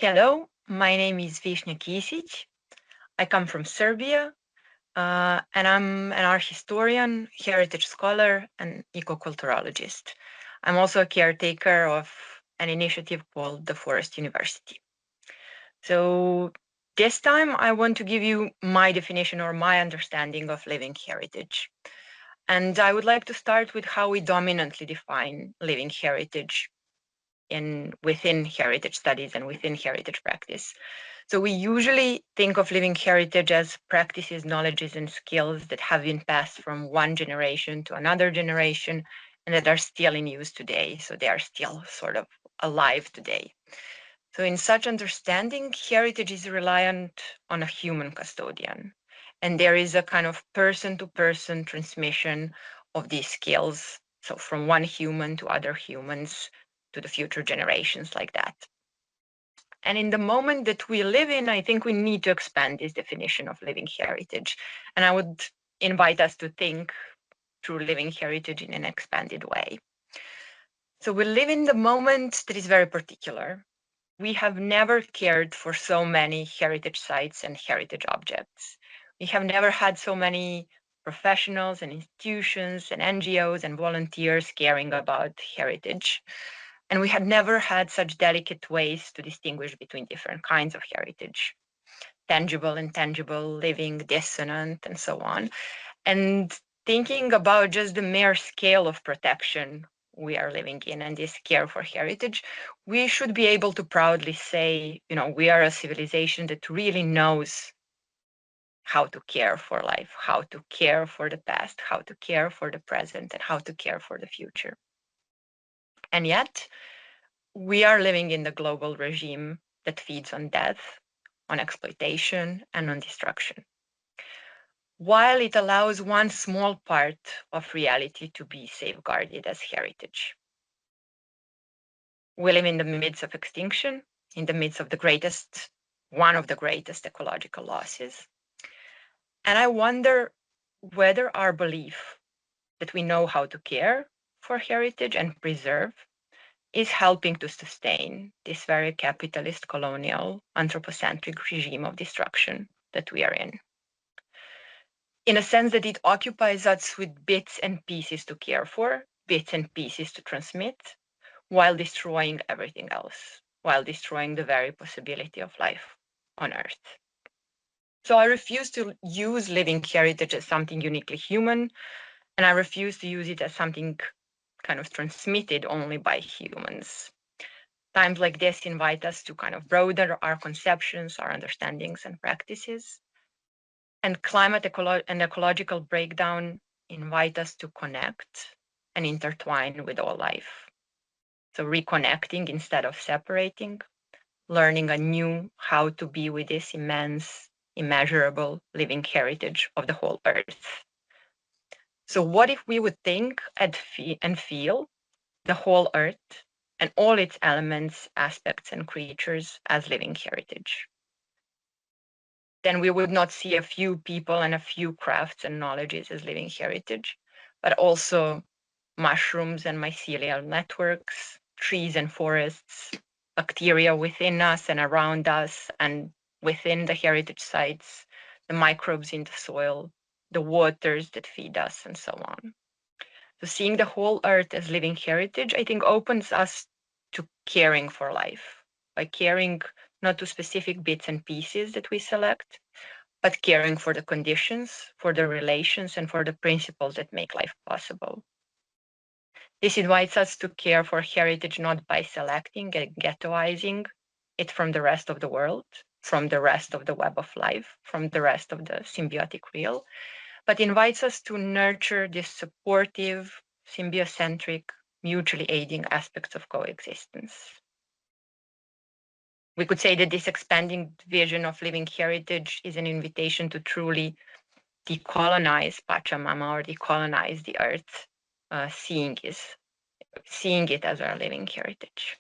Hello, my name is Višnja Kisić. I come from Serbia, and I'm an art historian, heritage scholar, and ecoculturologist. I'm also a caretaker of an initiative called the Forest University. So this time I want to give you my definition or my understanding of living heritage. And I would like to start with how we dominantly define living heritage within heritage studies and within heritage practice. So we usually think of living heritage as practices, knowledges, and skills that have been passed from one generation to another generation and that are still in use today. So they are still sort of alive today. So in such understanding, heritage is reliant on a human custodian. And there is a kind of person-to-person transmission of these skills. So from one human to other humans to the future generations like that. And in the moment that we live in, I think we need to expand this definition of living heritage. And I would invite us to think through living heritage in an expanded way. So we live in the moment that is very particular. We have never cared for so many heritage sites and heritage objects. We have never had so many professionals and institutions and NGOs and volunteers caring about heritage. And we had never had such delicate ways to distinguish between different kinds of heritage, tangible, intangible, living, dissonant, and so on. And thinking about just the mere scale of protection we are living in and this care for heritage, we should be able to proudly say, we are a civilization that really knows how to care for life, how to care for the past, how to care for the present, and how to care for the future. And yet, we are living in the global regime that feeds on death, on exploitation, and on destruction. While it allows one small part of reality to be safeguarded as heritage. We live in the midst of extinction, in the midst of one of the greatest ecological losses. And I wonder whether our belief that we know how to care for heritage and preserve is helping to sustain this very capitalist, colonial, anthropocentric regime of destruction that we are in a sense that it occupies us with bits and pieces to care for, bits and pieces to transmit, while destroying everything else, while destroying the very possibility of life on Earth. So I refuse to use living heritage as something uniquely human, and I refuse to use it as something kind of transmitted only by humans. Times like this invite us to kind of broaden our conceptions, our understandings and practices. And climate and ecological breakdown invite us to connect and intertwine with all life. So reconnecting instead of separating, learning anew how to be with this immense, immeasurable living heritage of the whole Earth. So what if we would think and feel the whole Earth and all its elements, aspects, and creatures as living heritage? Then we would not see a few people and a few crafts and knowledges as living heritage, but also mushrooms and mycelial networks, trees and forests, bacteria within us and around us and within the heritage sites, the microbes in the soil, the waters that feed us, and so on. So seeing the whole Earth as living heritage, I think, opens us to caring for life, by caring not to specific bits and pieces that we select, but caring for the conditions, for the relations, and for the principles that make life possible. This invites us to care for heritage not by selecting and ghettoizing it from the rest of the world, from the rest of the web of life, from the rest of the symbiotic real, but invites us to nurture this supportive, symbiocentric, mutually aiding aspects of coexistence. We could say that this expanding vision of living heritage is an invitation to truly decolonize Pachamama or decolonize the earth, seeing it as our living heritage.